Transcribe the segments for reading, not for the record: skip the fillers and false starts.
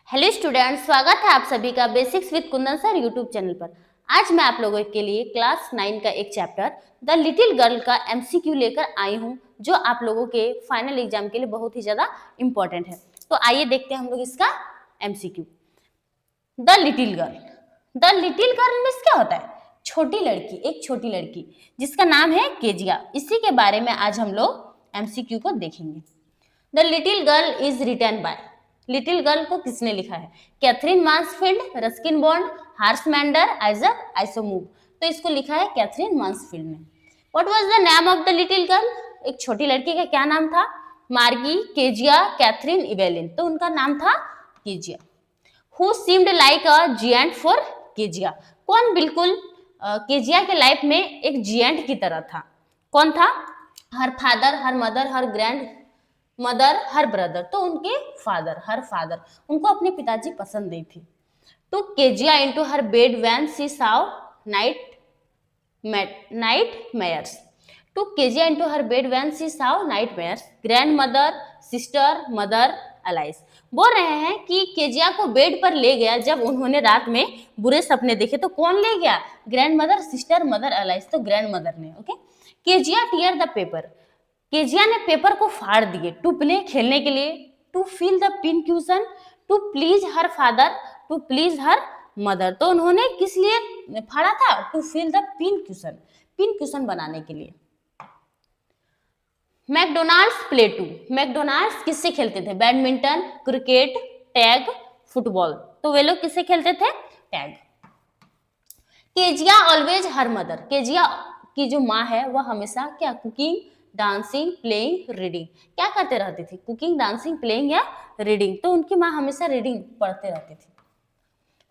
Hello students, स्वागत है आप सभी का basics with Kundan sir YouTube channel पर। आज मैं आप लोगों के लिए क्लास 9 का एक चैप्टर द लिटिल गर्ल का एमसीक्यू लेकर आई हूं, जो आप लोगों के फाइनल एग्जाम के लिए बहुत ही ज्यादा इंपॉर्टेंट है। तो आइए देखते हैं हम लोग इसका MCQ. The little girl means क्या होता है? छोटी लड़की, एक छोटी लड़की जिसका नाम है केजिया। इसी के बारे में आज हम लोग एमसीक्यू को देखेंगे। The little girl is written by, little girl को किसने लिखा है? Katherine Mansfield, Ruskin Bond, Harsh Mander, Isaac Asimov. तो इसको लिखा है कैथरीन मांसफील्ड ने। What was the name of the little girl? एक छोटी लड़की का क्या नाम था? मार्गी, केजिया, कैथरीन इवेलिन। तो उनका नाम था Kezia. Who seemed like a giant for Kezia? कौन बिल्कुल केजिया के लाइफ में एक जिएंट की तरह था? कौन था? हर फादर, हर मदर, हर ग्रैंड मदर, हर ब्रदर। तो उनके हर फादर, उनको अपने पिताजी पसंद नहीं थी। तो Kezia into her bed when she saw nightmares. To Kezia into her bed when she saw nightmares, grandmother, sister, mother, Alice. बोल रहे हैं कि केजिया को बेड पर ले गया जब उन्होंने रात में बुरे सपने देखे। तो कौन ले गया? Grandmother, sister, mother, Alice. तो ग्रैंड मदर ने। Okay. Kezia tear the paper, Kezia ने पेपर को फाड़ दिए। टू प्ले, खेलने के लिए। To fill the pin cushion, to please her father, to please her mother. तो उन्होंने किस लिए फाड़ा था? To fill the pin cushion बनाने के लिए। मैकडोनाल्ड्स प्ले टू, मैकडोनाल्ड्स किससे खेलते थे? Badminton, cricket, tag, football. तो वे लोग किससे खेलते थे? Tag. Kezia always her mother, Kezia की जो माँ है वह हमेशा क्या? Cooking, dancing, playing, reading. क्या करते रहती थी? कुकिंग, डांसिंग, प्लेइंग या रीडिंग। तो उनकी माँ हमेशा रीडिंग पढ़ते रहती थी।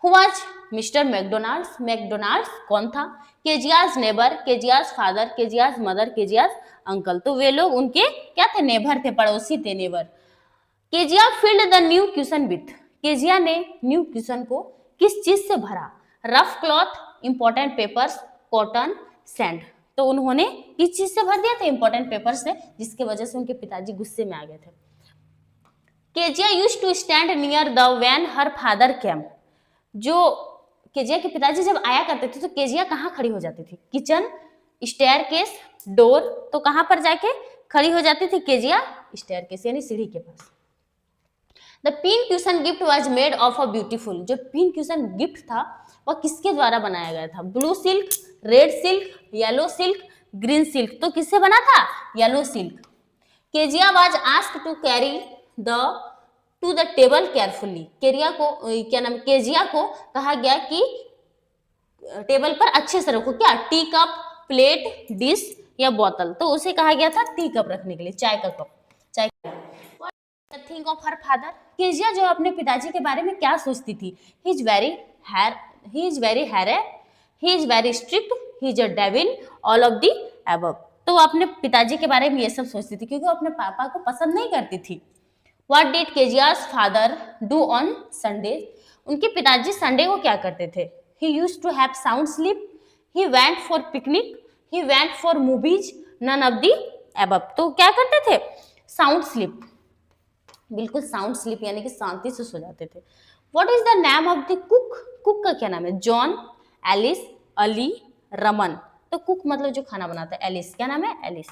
Who was mister McDonald's? McDonald's कौन था? Keziah's neighbour, Kezia's father, Kezia's mother, Keziah's uncle. तो वे लोग उनके क्या थे? नेबर थे, पड़ोसी थे, neighbour. Kezia filled the new question with, Kezia ने न्यू क्वेश्चन को किस चीज से भरा? Rough cloth, important papers, cotton, sand. तो उन्होंने किस चीज से भर दिया था? इंपॉर्टेंट पेपर से, जिसके वजह से उनके पिताजी गुस्से में आ गए थे। Kezia used to stand near the when her father came, जो केजिया के पिताजी जब आया करते थे तो केजिया कहाँ खड़ी हो जाती थी? Kitchen, staircase, door. तो कहाँ पर जाके खड़ी हो जाती थी केजिया? स्टेयरकेस यानी सीढ़ी के पास। The pin cushion gift was made of a beautiful, जो पिन क्वेश्चन गिफ्ट था वह किसके द्वारा बनाया गया था? Blue silk, red silk, yellow silk, green silk. तो किससे बना था? Yellow silk. Kezia was asked to carry the to the table carefully, Kezia को क्या नाम, केजिया को कहा गया कि टेबल पर अच्छे से रखो। क्या? टी कप, प्लेट, डिश या बोतल। तो उसे कहा गया था टी कप रखने के लिए, चाय का कप, चाय। Think of her father, Kezia जो अपने पिताजी के बारे में क्या सोचती थी? He is very hairy, he is very strict, he is a devil, all of the above. तो वो अपने पिताजी के बारे में ये सब सोचती थी क्योंकि वो अपने पापा को पसंद नहीं करती थी। What did Kezia's father do on Sunday? उनके पिताजी संडे को क्या करते थे? He used to have sound sleep, he went for picnic, he went for movies, none of the above. तो क्या करते थे? साउंड स्लीप, बिल्कुल साउंड स्लीप यानी कि शांति से सो जाते थे। What is the name of the cook? Cook का क्या नाम है? John, Alice, Ali, Raman. तो कुक मतलब जो खाना बनाता है। एलिस क्या नाम है? Alice.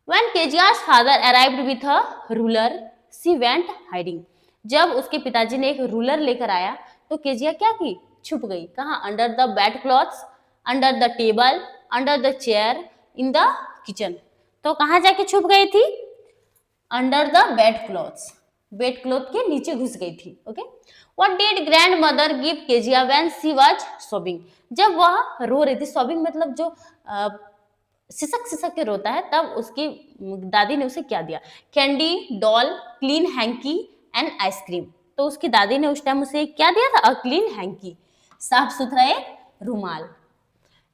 When Kezia's father arrived with a ruler, she went hiding. जब उसके पिताजी ने एक रूलर लेकर आया तो केजिया क्या की? छुप गई। कहाँ? Under the bed clothes, under the table, under the chair, in the kitchen. तो कहाँ जाके छुप गई थी? Under the bed clothes, bed cloth के नीचे घुस गई थी। Okay. What did grand mother give Kezia when she was सोबिंग? जब वह रो रही थी, सोबिंग मतलब जो सिसक सिसक के रोता है, तब उसकी दादी ने उसे क्या दिया? Candy, doll, clean hanky and ice cream. तो उसकी दादी ने उस टाइम उसे क्या दिया था? अ क्लीन हैंकी, साफ सुथरा एक रुमाल।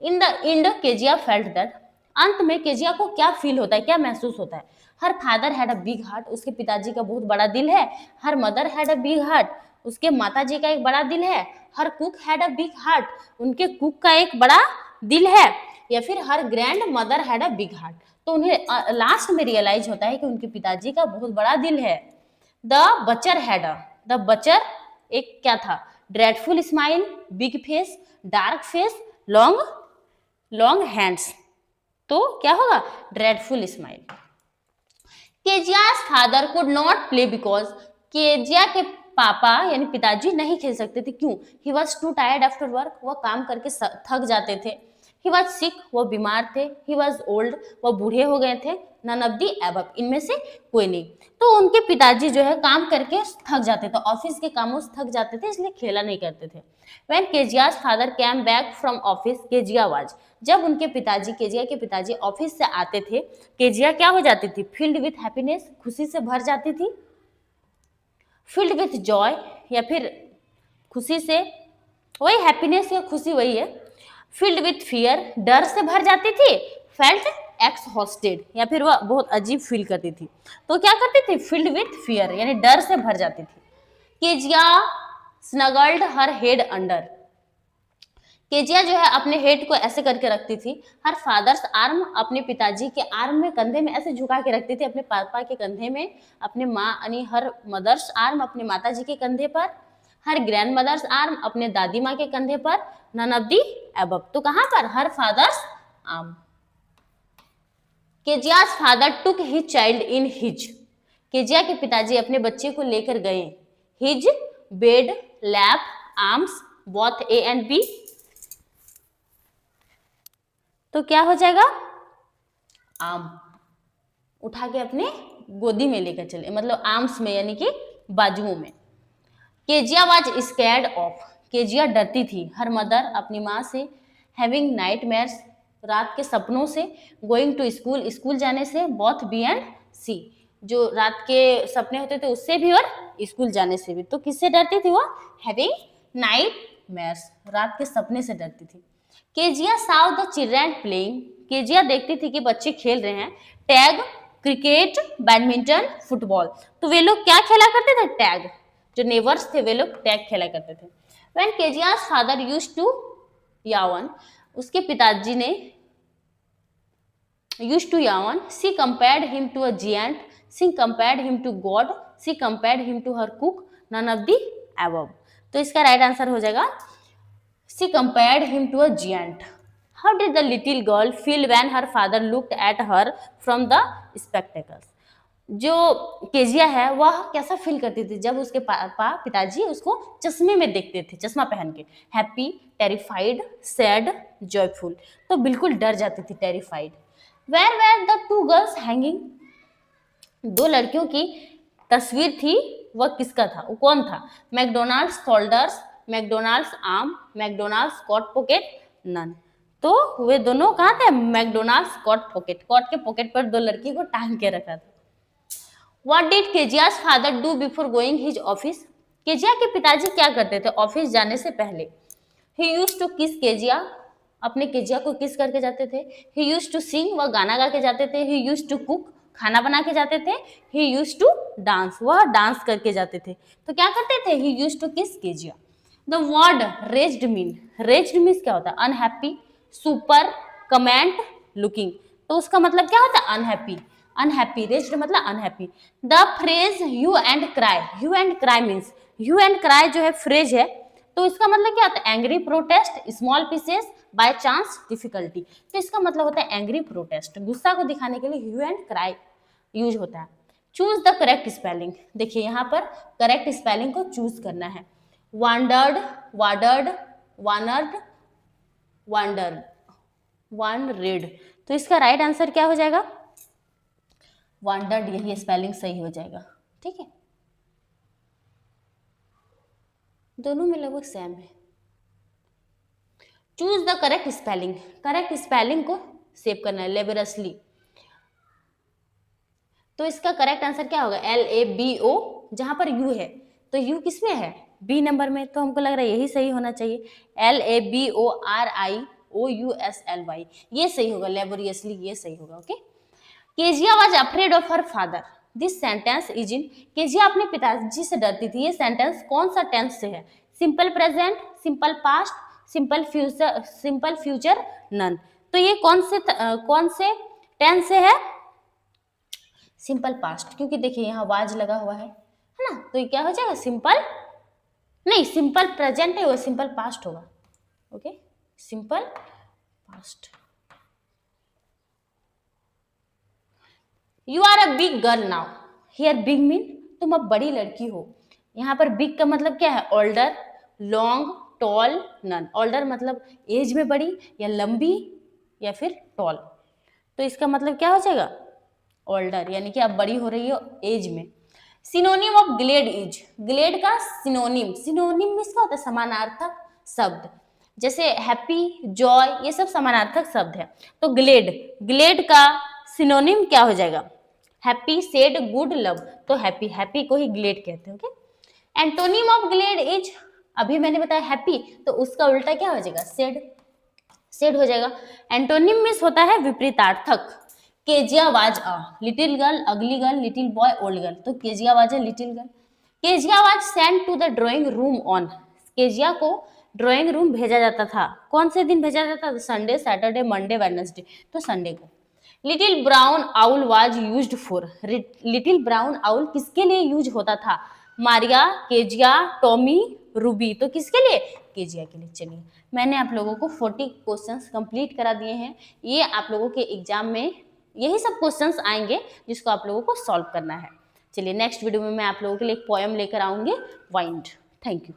In the end Kezia felt that, अंत में केजिया को क्या फील होता है, क्या महसूस होता है? Her father had a big heart, उसके पिताजी का बहुत बड़ा दिल है। Her mother had a big heart, उसके माताजी का एक बड़ा दिल है। Her cook had a big heart, उनके कुक का एक बड़ा दिल है। या फिर her grandmother had a big heart. तो उन्हें लास्ट में रियलाइज होता है कि उनके पिताजी का बहुत बड़ा दिल है। The butcher had a, the butcher एक क्या था, dreadful smile, big face, dark face, long long hands. तो क्या होगा, dreadful smile. Kezia's father could not play because, Kezia के पापा यानी पिताजी नहीं खेल सकते थे, क्यों, he was too tired after work, वह काम करके थक जाते थे, ही वॉज सिक, वह बीमार थे, ही वॉज ओल्ड, वह बूढ़े हो गए थे, नन ऑफ दी एबव, इनमें से कोई नहीं। तो उनके पिताजी जो है काम करके थक जाते थे, ऑफिस के कामों से थक जाते थे, इसलिए खेला नहीं करते थे। When Kezia's father came back from office, Kezia was, जब उनके पिताजी, केजिया के पिताजी ऑफिस से आते थे, केजिया क्या हो जाती थी, फिल्ड विथ हैप्पीनेस, खुशी से भर जाती थी, फिल्ड विथ जॉय या फिर खुशी से, वही हैप्पीनेस या खुशी वही है, फिल्ड विथ फियर, डर से भर जाती थी, फेल्ट एक्सहॉस्टेड या फिर वह बहुत अजीब फील करती थी, तो क्या करती थी, फिल्ड विथ फियर यानी डर से भर जाती थी। केजिया स्नगल्ड हर हेड अंडर, केजिया जो है अपने हेड को ऐसे करके रखती थी, हर फादर्स आर्म, अपने पिताजी के आर्म में, कंधे में ऐसे झुका के रखती थी, अपने पापा के कंधे में, अपने माँ यानी हर मदर्स आर्म अपने माता जी के कंधे पर, हर ग्रैंड मदर्स आर्म अपने दादी माँ के कंधे पर, नन ऑफ दी अबव, तो कहां पर, her father's arm. Kezia's father took his child in his, Kezia के पिताजी अपने बच्चे को लेकर गए, his bed, lap, arms, both A and B, तो क्या हो जाएगा, आर्म, उठा के अपने गोदी में लेकर चले, मतलब आर्म्स में यानी कि बाजुओं में। Kezia was scared of, Kezia डरती थी, हर मदर अपनी माँ से, हैविंग नाइटमेयर्स, रात के सपनों से, गोइंग टू स्कूल, स्कूल जाने से, बोथ बी एंड सी, जो रात के सपने होते थे उससे भी और स्कूल जाने से भी, तो किससे डरती थी वो, हैविंग नाइटमेयर्स, रात के सपने से डरती थी। Kezia Sao the children playing, Kezia देखती थी कि बच्चे खेल रहे हैं, टैग, क्रिकेट, बैडमिंटन, फुटबॉल, तो वे लोग क्या खेला करते थे, टैग, जो नेबर्स थे वे लोग टैग खेला करते थे। व्हेन केजिया's फादर यूज्ड टू यावन, उसके पिताजी ने used to yawn, she compared him to a giant, she compared him to God, she compared him to her cook, none of the above, तो इसका राइट आंसर हो जाएगा she compared him to a giant. How did the little girl feel when her father looked at her from the spectacles? जो Kezia है वह कैसा feel करती थी जब उसके पापा पिताजी उसको चश्मे में देखते थे, चश्मा पहन के, हैप्पी, टेरिफाइड, सैड, जॉयफुल, तो बिल्कुल डर जाती थी, terrified. Where were the two girls hanging? दो लड़कियों की तस्वीर थी, वह किसका था, वो कौन था, Macdonald's shoulders, Macdonald's arm, Macdonald's coat pocket, none, तो वे दोनों कहाँ थे, मैकडोनाल्ड्स कॉट पॉकेट, कॉट के पॉकेट पर दो लड़की को टांग के रखा था। What did केजिया's father do before going his office? Kezia के पिताजी क्या करते थे ऑफिस जाने से पहले, he used to kiss Kezia, अपने केजिया को किस करके जाते थे, he used to sing, वह गाना गा के जाते थे, he used to cook, खाना बना के जाते थे, he used to dance, वह डांस करके जाते थे, तो क्या करते थे, he used to kiss Kezia. The word raised means क्या होता है, अनहैप्पी, सुपर, कमेंट, लुकिंग, तो उसका मतलब क्या होता है, अनहैप्पी, अनहैप्पी, रेज्ड मतलब unhappy. The phrase hue and cry means, hue and cry जो है फ्रेज है, तो इसका मतलब क्या होता है, angry protest, small pieces, by chance, difficulty, तो इसका मतलब होता है एंग्री प्रोटेस्ट, गुस्सा को दिखाने के लिए ह्यू एंड क्राई यूज होता है। चूज द करेक्ट स्पेलिंग, देखिए यहाँ पर करेक्ट स्पेलिंग को चूज करना है, वांडर्ड, वाडर्ड, वानर्ड, वांडर्ड, वानरेड, तो इसका राइट आंसर क्या हो जाएगा, वांडर्ड, यही स्पेलिंग सही हो जाएगा, ठीक है, दोनों में लगभग सेम है। Choose the correct spelling, correct spelling को सेव करना है लेबरसली, तो इसका करेक्ट आंसर क्या होगा, LABO, जहां पर यू है तो यू किसमें है, बी नंबर में, तो हमको लग रहा है यही सही होना चाहिए, LABORIOUSLY, ये सही होगा, लेबोरियसली ये सही होगा, okay. Kezia was afraid of her father, this sentence is in, Kezia अपने पिताजी से डरती थी, ये सेंटेंस कौन सा टेंस से है, simple present, simple past, simple future, none, तो ये कौन से टेंस से है, सिंपल पास्ट, क्योंकि देखिए यहाँ वाज लगा हुआ है, है ना, तो ये क्या हो जाएगा, सिंपल नहीं, सिंपल प्रेजेंट है वो सिंपल पास्ट होगा। Okay, simple past. You are a big girl now, here big mean तुम अब बड़ी लड़की हो। यहाँ पर बिग का मतलब क्या है, older, long, tall, none. Older मतलब एज में बड़ी या लंबी या फिर टॉल, तो इसका मतलब क्या हो जाएगा, ओल्डर, यानी कि आप बड़ी हो रही हो एज में। Synonym of glad is, glad का सिनोनिम, सिनोनिम में इसका होता है समानार्थक शब्द, जैसे हैप्पी, जॉय, ये सब समानार्थक शब्द है। तो ग्लेड, ग्लेड का सिनोनिम क्या हो जाएगा, हैप्पी, सैड, गुड, लव। तो हैप्पी, हैप्पी को ही ग्लेड कहते हैं। Okay, antonym of glad is, अभी मैंने बताया हैप्पी, तो उसका उल्टा क्या हो जाएगा, सैड, सैड हो जाएगा। एंटोनिम मीन्स होता है विपरीतार्थक। Kezia was a little girl, ugly girl, little boy, old girl. तो Kezia was a little girl. Kezia was sent to the drawing room on, Kezia को ड्राइंग रूम भेजा जाता था, कौन से दिन भेजा जाता था, संडे, सैटरडे, मंडे, वेडनेसडे, तो संडे को। Little brown owl was used for, little brown owl किसके लिए यूज होता था, मारिया, केजिया, टॉमी, रूबी, तो किसके लिए, केजिया के लिए। चलिए, मैंने आप लोगों को 40 क्वेश्चंस कंप्लीट करा दिए हैं। ये आप लोगों के एग्जाम में यही सब क्वेश्चंस आएंगे जिसको आप लोगों को सॉल्व करना है। चलिए, नेक्स्ट वीडियो में मैं आप लोगों के लिए एक पोएम लेकर आऊंगी, वाइंड। Thank you.